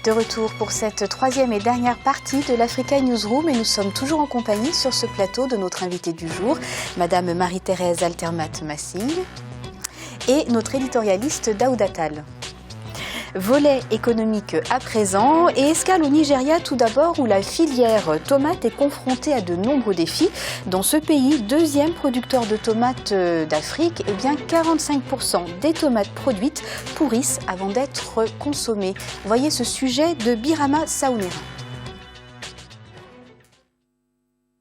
De retour pour cette troisième et dernière partie de l'Africa Newsroom et nous sommes toujours en compagnie sur ce plateau de notre invitée du jour, Madame Marie-Thérèse Altermat-Massing et notre éditorialiste Daouda Tall. Volet économique à présent et escale au Nigeria tout d'abord où la filière tomate est confrontée à de nombreux défis. Dans ce pays, deuxième producteur de tomates d'Afrique, 45% des tomates produites pourrissent avant d'être consommées. Voyez ce sujet de Birama Saounera.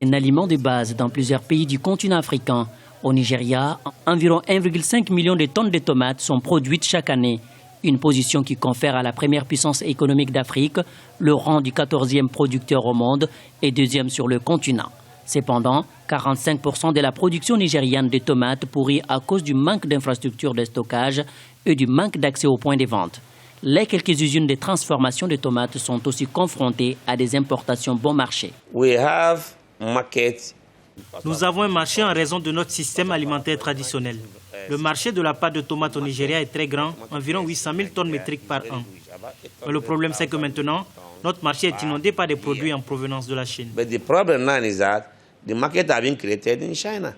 Un aliment de base dans plusieurs pays du continent africain. Au Nigeria, environ 1,5 million de tonnes de tomates sont produites chaque année. Une position qui confère à la première puissance économique d'Afrique le rang du 14e producteur au monde et deuxième sur le continent. Cependant, 45% de la production nigériane de tomates pourrit à cause du manque d'infrastructures de stockage et du manque d'accès aux points de vente. Les quelques usines de transformation de tomates sont aussi confrontées à des importations bon marché. Nous avons un marché en raison de notre système alimentaire traditionnel. Le marché de la pâte de tomate au Nigeria est très grand, environ 800 000 tonnes métriques par an. Mais le problème, c'est que maintenant, notre marché est inondé par des produits en provenance de la Chine.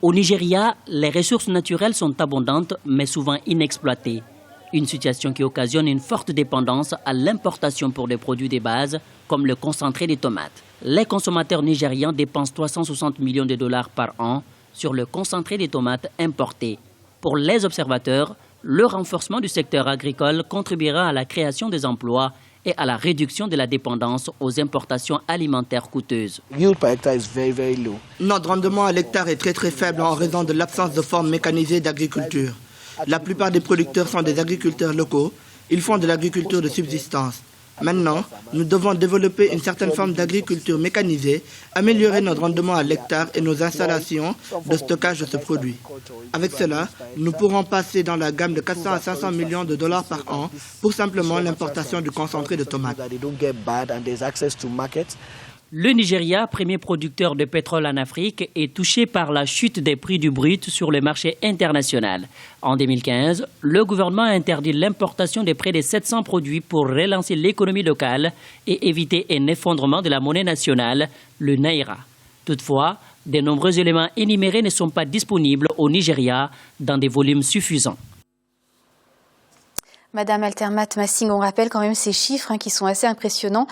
Au Nigeria, les ressources naturelles sont abondantes, mais souvent inexploitées. Une situation qui occasionne une forte dépendance à l'importation pour des produits de base, comme le concentré des tomates. Les consommateurs nigérians dépensent 360 millions de dollars par an sur le concentré des tomates importées. Pour les observateurs, le renforcement du secteur agricole contribuera à la création des emplois et à la réduction de la dépendance aux importations alimentaires coûteuses. Notre rendement à l'hectare est très faible en raison de l'absence de formes mécanisées d'agriculture. La plupart des producteurs sont des agriculteurs locaux. Ils font de l'agriculture de subsistance. Maintenant, nous devons développer une certaine forme d'agriculture mécanisée, améliorer notre rendement à l'hectare et nos installations de stockage de ce produit. Avec cela, nous pourrons passer dans la gamme de 400 à 500 millions de dollars par an pour simplement l'importation du concentré de tomates. Le Nigeria, premier producteur de pétrole en Afrique, est touché par la chute des prix du brut sur le marché international. En 2015, le gouvernement a interdit l'importation de près de 700 produits pour relancer l'économie locale et éviter un effondrement de la monnaie nationale, le Naira. Toutefois, de nombreux éléments énumérés ne sont pas disponibles au Nigeria dans des volumes suffisants. Madame Altermat-Massing, on rappelle quand même ces chiffres qui sont assez impressionnants.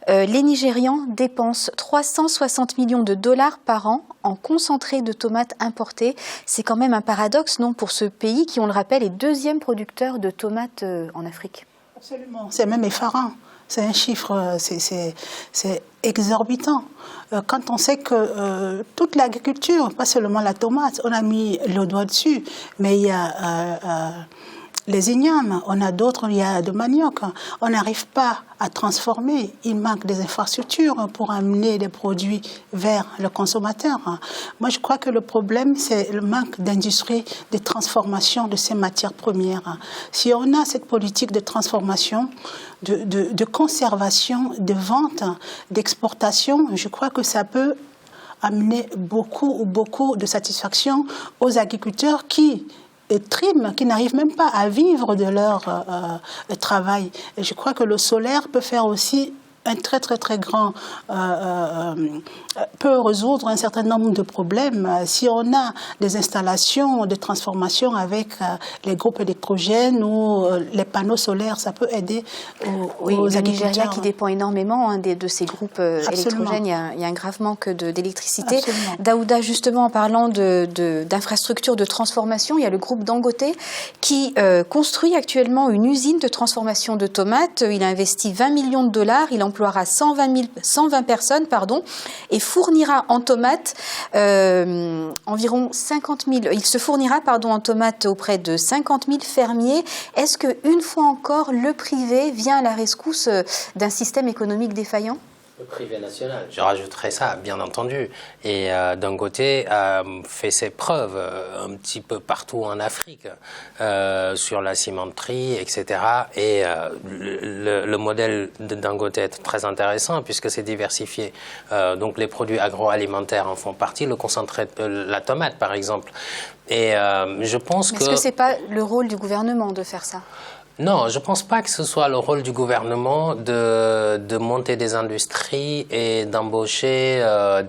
Les Nigérians dépensent 360 millions de dollars par an en concentré de tomates importées. C'est quand même un paradoxe, non, pour ce pays qui, on le rappelle, est deuxième producteur de tomates en Afrique. Absolument, c'est même effarant. C'est un chiffre, c'est exorbitant. Quand on sait que toute l'agriculture, pas seulement la tomate, on a mis le doigt dessus, mais il y a... les ignames, on a d'autres, il y a de manioc. On n'arrive pas à transformer. Il manque des infrastructures pour amener les produits vers le consommateur. Moi, je crois que le problème, c'est le manque d'industrie, de transformation de ces matières premières. Si on a cette politique de transformation, de conservation, de vente, d'exportation, je crois que ça peut amener beaucoup de satisfaction aux agriculteurs qui n'arrivent même pas à vivre de leur travail. Et je crois que le solaire peut faire aussi un très grand, peut résoudre un certain nombre de problèmes. Si on a des installations de transformation avec les groupes électrogènes ou les panneaux solaires, ça peut aider aux agriculteurs. Nigeria qui dépend énormément de ces groupes électrogènes, il y a un grave manque d'électricité. Daouda, justement, en parlant d'infrastructures de transformation, il y a le groupe Dangote qui construit actuellement une usine de transformation de tomates. Il a investi 20 millions de dollars, il emploiera 120 personnes et fournira en tomates environ 50 000. Il se fournira en tomates auprès de 50 000 fermiers. Est-ce qu'une fois encore, le privé vient à la rescousse d'un système économique défaillant ? Le privé national, je rajouterais ça, bien entendu. Et Dangote fait ses preuves un petit peu partout en Afrique, sur la cimenterie, etc. Et le modèle de Dangote est très intéressant puisque c'est diversifié. Donc les produits agroalimentaires en font partie, le concentré de la tomate par exemple. Et je pense Est-ce que ce n'est pas le rôle du gouvernement de faire ça ? Non, je ne pense pas que ce soit le rôle du gouvernement de monter des industries et d'embaucher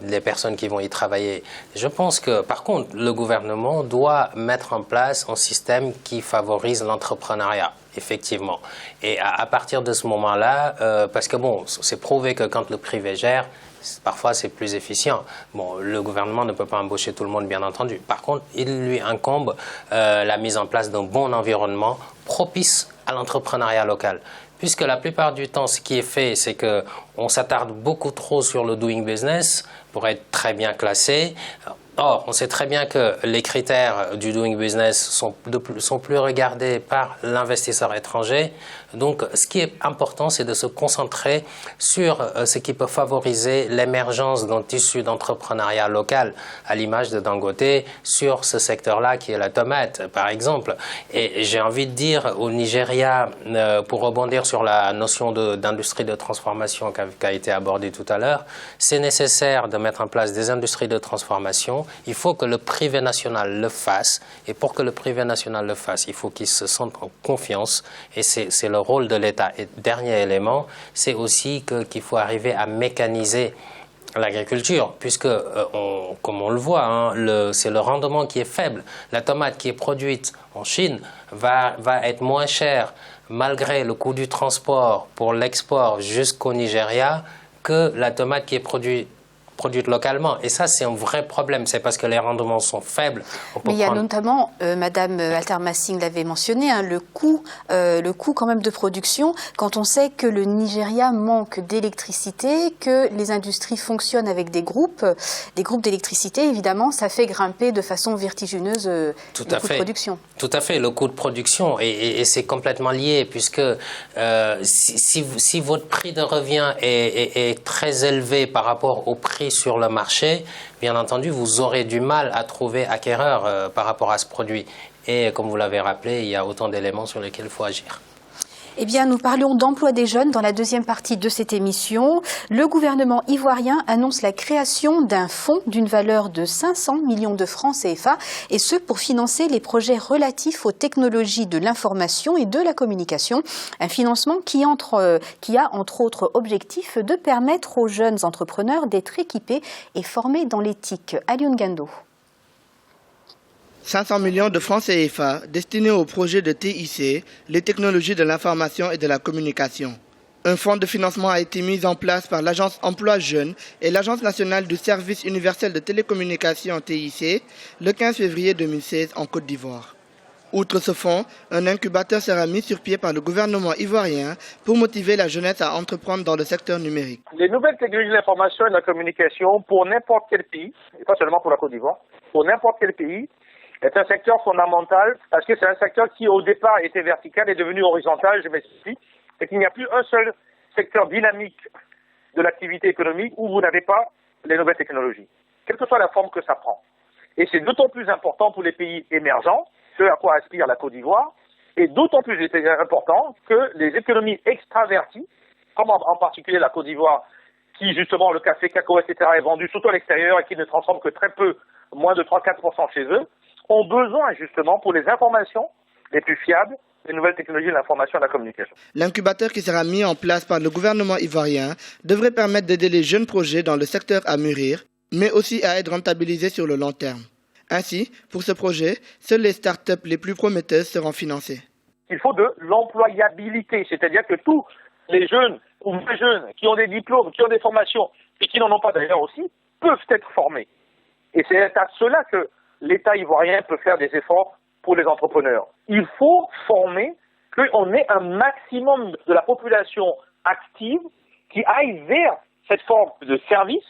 les personnes qui vont y travailler. Je pense que, par contre, le gouvernement doit mettre en place un système qui favorise l'entrepreneuriat, effectivement. Et à partir de ce moment-là, parce que bon, c'est prouvé que quand le privé gère, parfois c'est plus efficient. Bon, le gouvernement ne peut pas embaucher tout le monde, bien entendu. Par contre, il lui incombe la mise en place d'un bon environnement propice à l'entrepreneuriat local. Puisque la plupart du temps, ce qui est fait, c'est qu'on s'attarde beaucoup trop sur le doing business pour être très bien classé. Or, on sait très bien que les critères du doing business sont plus regardés par l'investisseur étranger. Donc, ce qui est important, c'est de se concentrer sur ce qui peut favoriser l'émergence d'un tissu d'entrepreneuriat local, à l'image de Dangote, sur ce secteur-là qui est la tomate, par exemple. Et j'ai envie de dire au Nigeria, pour rebondir sur la notion d'industrie de transformation qui a été abordée tout à l'heure, c'est nécessaire de mettre en place des industries de transformation. Il faut que le privé national le fasse. Et pour que le privé national le fasse, il faut qu'il se sente en confiance. Et c'est le rôle de l'État. Et dernier élément, c'est aussi qu'il faut arriver à mécaniser l'agriculture, puisque, comme on le voit, hein, c'est le rendement qui est faible. La tomate qui est produite en Chine va être moins chère, malgré le coût du transport pour l'export jusqu'au Nigeria, que la tomate qui est produite localement. Et ça, c'est un vrai problème. C'est parce que les rendements sont faibles. Mais il y a notamment, Madame Alter-Massing l'avait mentionné, hein, le coût quand même de production. Quand on sait que le Nigeria manque d'électricité, que les industries fonctionnent avec des groupes d'électricité, évidemment, ça fait grimper de façon vertigineuse le coût de production. Tout à fait, le coût de production. Et c'est complètement lié, puisque si votre prix de revient est très élevé par rapport au prix sur le marché, bien entendu, vous aurez du mal à trouver acquéreur par rapport à ce produit. Et comme vous l'avez rappelé, il y a autant d'éléments sur lesquels il faut agir. Eh bien, nous parlions d'emploi des jeunes dans la deuxième partie de cette émission. Le gouvernement ivoirien annonce la création d'un fonds d'une valeur de 500 millions de francs CFA, et ce pour financer les projets relatifs aux technologies de l'information et de la communication. Un financement qui a entre autres objectif de permettre aux jeunes entrepreneurs d'être équipés et formés dans l'éthique. Alioune Gando. 500 millions de francs CFA destinés au projet de TIC, les technologies de l'information et de la communication. Un fonds de financement a été mis en place par l'Agence Emploi Jeunes et l'Agence nationale du service universel de télécommunications TIC le 15 février 2016 en Côte d'Ivoire. Outre ce fonds, un incubateur sera mis sur pied par le gouvernement ivoirien pour motiver la jeunesse à entreprendre dans le secteur numérique. Les nouvelles technologies de l'information et de la communication pour n'importe quel pays, et pas seulement pour la Côte d'Ivoire, pour n'importe quel pays, est un secteur fondamental parce que c'est un secteur qui au départ était vertical et est devenu horizontal, je m'explique, c'est qu'il n'y a plus un seul secteur dynamique de l'activité économique où vous n'avez pas les nouvelles technologies, quelle que soit la forme que ça prend. Et c'est d'autant plus important pour les pays émergents, ce à quoi aspire la Côte d'Ivoire, et d'autant plus important que les économies extraverties, comme en particulier la Côte d'Ivoire, qui justement le café, cacao, etc. est vendu surtout à l'extérieur et qui ne transforme que très peu, moins de 3-4% chez eux, ont besoin justement pour les informations les plus fiables des nouvelles technologies de l'information et de la communication. L'incubateur qui sera mis en place par le gouvernement ivoirien devrait permettre d'aider les jeunes projets dans le secteur à mûrir, mais aussi à être rentabilisés sur le long terme. Ainsi, pour ce projet, seules les start-up les plus prometteuses seront financées. Il faut de l'employabilité, c'est-à-dire que tous les jeunes ou les jeunes qui ont des diplômes, qui ont des formations et qui n'en ont pas d'ailleurs aussi, peuvent être formés. Et c'est à cela que l'État ivoirien peut faire des efforts pour les entrepreneurs. Il faut former qu'on ait un maximum de la population active qui aille vers cette forme de service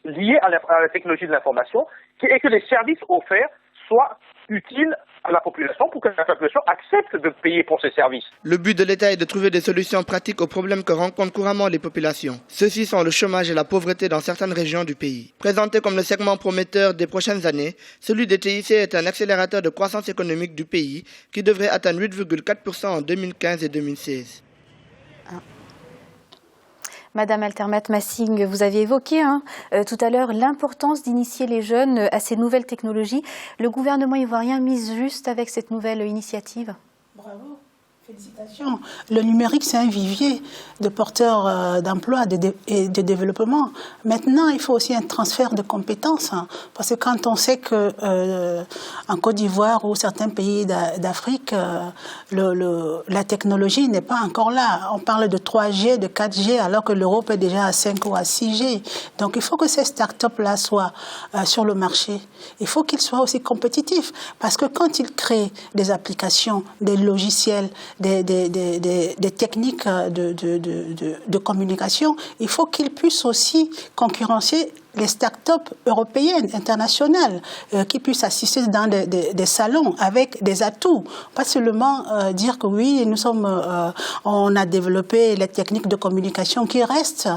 lié à la technologie de l'information et que les services offerts soient utiles à la population pour que la population accepte de payer pour ces services. Le but de l'État est de trouver des solutions pratiques aux problèmes que rencontrent couramment les populations. Ceux-ci sont le chômage et la pauvreté dans certaines régions du pays. Présenté comme le segment prometteur des prochaines années, celui des TIC est un accélérateur de croissance économique du pays qui devrait atteindre 8,4% en 2015 et 2016. Madame Alter-Massing, vous avez évoqué tout à l'heure l'importance d'initier les jeunes à ces nouvelles technologies. Le gouvernement ivoirien mise juste avec cette nouvelle initiative? Bravo, Félicitations. Le numérique, c'est un vivier de porteurs d'emploi et de développement. Maintenant, il faut aussi un transfert de compétences. Parce que quand on sait qu'en Côte d'Ivoire ou certains pays d'Afrique, la technologie n'est pas encore là. On parle de 3G, de 4G, alors que l'Europe est déjà à 5 ou à 6G. Donc, il faut que ces startups-là soient sur le marché. Il faut qu'ils soient aussi compétitifs. Parce que quand ils créent des applications, des logiciels, des techniques de communication, il faut qu'ils puissent aussi concurrencer les start-up européennes, internationales, qui puissent assister dans des salons avec des atouts. Pas seulement dire que oui, on a développé les techniques de communication qui restent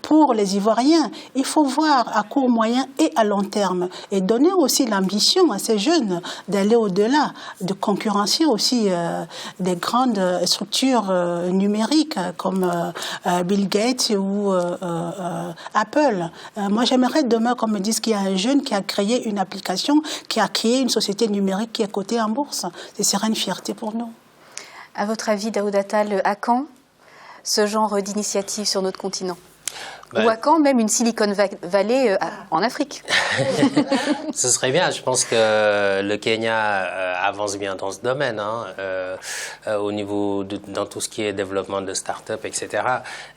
pour les Ivoiriens. Il faut voir à court, moyen et à long terme et donner aussi l'ambition à ces jeunes d'aller au-delà, de concurrencer aussi des grandes structures numériques comme Bill Gates ou Apple. Moi, j'aimerais demain qu'on me dise qu'il y a un jeune qui a créé une application, qui a créé une société numérique qui est cotée en bourse. Ce serait une fierté pour nous. À votre avis, Daoud Attal, à quand ce genre d'initiative sur notre continent ? Ou à quand même une Silicon Valley en Afrique? Ce serait bien. Je pense que le Kenya avance bien dans ce domaine, au niveau dans tout ce qui est développement de start-up, etc.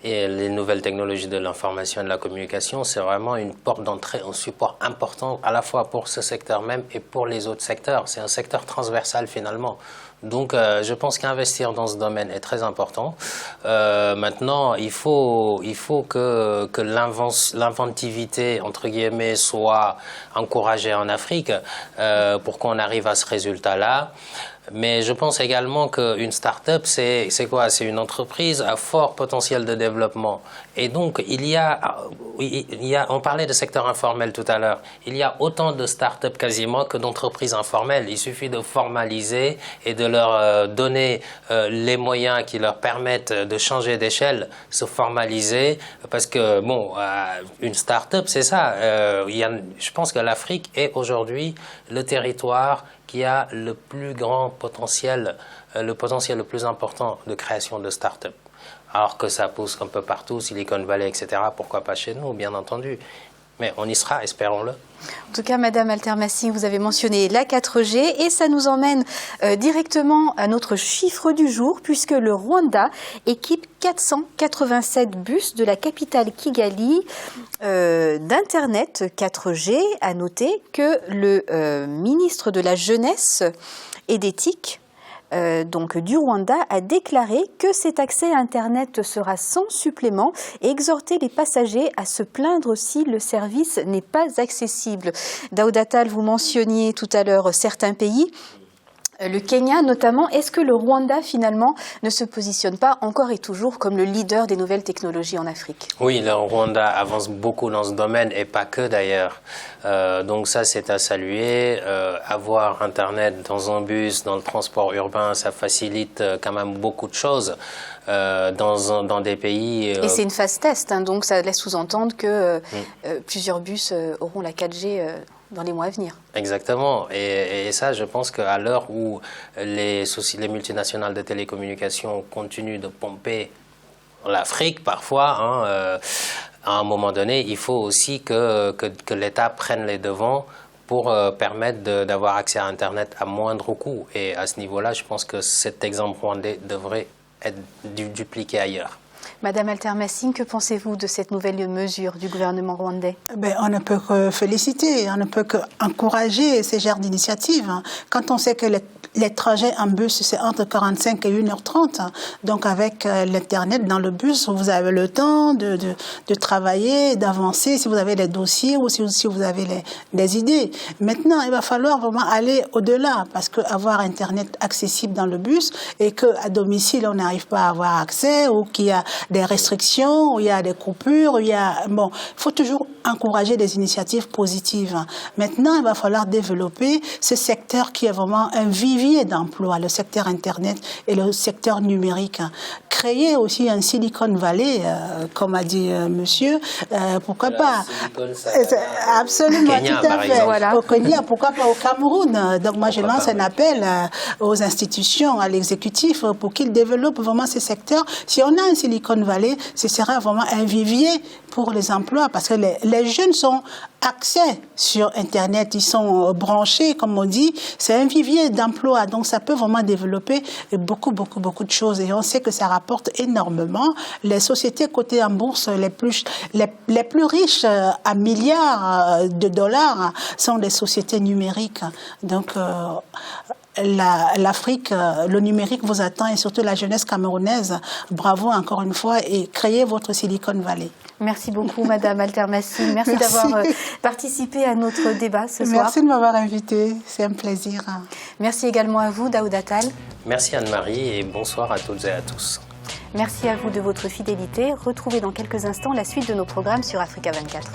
Et les nouvelles technologies de l'information et de la communication, c'est vraiment une porte d'entrée, un support important à la fois pour ce secteur même et pour les autres secteurs. C'est un secteur transversal finalement. Donc, je pense qu'investir dans ce domaine est très important. Maintenant, il faut que l'inventivité, entre guillemets, soit encouragée en Afrique pour qu'on arrive à ce résultat-là. Mais je pense également qu'une start-up, c'est quoi? C'est une entreprise à fort potentiel de développement. Et donc, on parlait de secteur informel tout à l'heure. Il y a autant de start-up quasiment que d'entreprises informelles. Il suffit de formaliser et de leur donner les moyens qui leur permettent de changer d'échelle, se formaliser. Parce que, bon, une start-up, c'est ça. Je pense que l'Afrique est aujourd'hui le territoire qui a le plus grand potentiel, le potentiel le plus important de création de start-up. Alors que ça pousse un peu partout, Silicon Valley, etc. Pourquoi pas chez nous, bien entendu. Mais on y sera, espérons-le. En tout cas, Madame Altermassi, vous avez mentionné la 4G et ça nous emmène directement à notre chiffre du jour puisque le Rwanda équipe 487 bus de la capitale Kigali d'Internet 4G. À noter que le ministre de la Jeunesse et des TIC donc du Rwanda a déclaré que cet accès à Internet sera sans supplément et exhorté les passagers à se plaindre si le service n'est pas accessible. Daoud Attal, vous mentionniez tout à l'heure certains pays. Le Kenya notamment, est-ce que le Rwanda finalement ne se positionne pas encore et toujours comme le leader des nouvelles technologies en Afrique? Oui, le Rwanda avance beaucoup dans ce domaine et pas que d'ailleurs. Donc ça c'est à saluer. Avoir Internet dans un bus, dans le transport urbain, ça facilite quand même beaucoup de choses. Dans des pays... Et c'est une phase test, donc ça laisse sous-entendre que plusieurs bus auront la 4G dans les mois à venir. Exactement. Et ça, je pense qu'à l'heure où les multinationales de télécommunications continuent de pomper l'Afrique parfois, à un moment donné, il faut aussi que l'État prenne les devants pour permettre d'avoir accès à Internet à moindre coût. Et à ce niveau-là, je pense que cet exemple rwandais devrait être dupliqué ailleurs. Madame Altermassi, que pensez-vous de cette nouvelle mesure du gouvernement rwandais? On ne peut que féliciter, on ne peut qu'encourager ces genres d'initiatives. Quand on sait que les trajets en bus, c'est entre 45 et 1h30, donc avec l'Internet dans le bus, vous avez le temps de travailler, d'avancer, si vous avez les dossiers ou si vous avez les idées. Maintenant, il va falloir vraiment aller au-delà, parce qu'avoir Internet accessible dans le bus et qu'à domicile, on n'arrive pas à avoir accès ou qu'il y a des restrictions, où il y a des coupures, il faut toujours encourager des initiatives positives. Maintenant, il va falloir développer ce secteur qui est vraiment un vivier d'emploi, le secteur Internet et le secteur numérique. Créer aussi un Silicon Valley, comme a dit monsieur, pourquoi pas? Absolument, Kenya, tout à fait. Voilà. Au Kenya, pourquoi pas au Cameroun? Donc moi, je lance un appel aux institutions, à l'exécutif, pour qu'ils développent vraiment ces secteurs. Si on a un Silicon Valley, ce sera vraiment un vivier pour les emplois, parce que les jeunes sont axés sur Internet, ils sont branchés, comme on dit, c'est un vivier d'emploi, donc ça peut vraiment développer beaucoup de choses, et on sait que ça rapporte énormément. Les sociétés cotées en bourse les plus riches à milliards de dollars sont des sociétés numériques, donc l'Afrique, le numérique vous attend, et surtout la jeunesse camerounaise. Bravo encore une fois, et créez votre Silicon Valley. Merci beaucoup, Madame Altermassi. Merci d'avoir participé à notre débat ce soir. Merci de m'avoir invitée, c'est un plaisir. Merci également à vous, Daouda Atal. Merci Anne-Marie et bonsoir à toutes et à tous. Merci à vous de votre fidélité. Retrouvez dans quelques instants la suite de nos programmes sur Africa 24.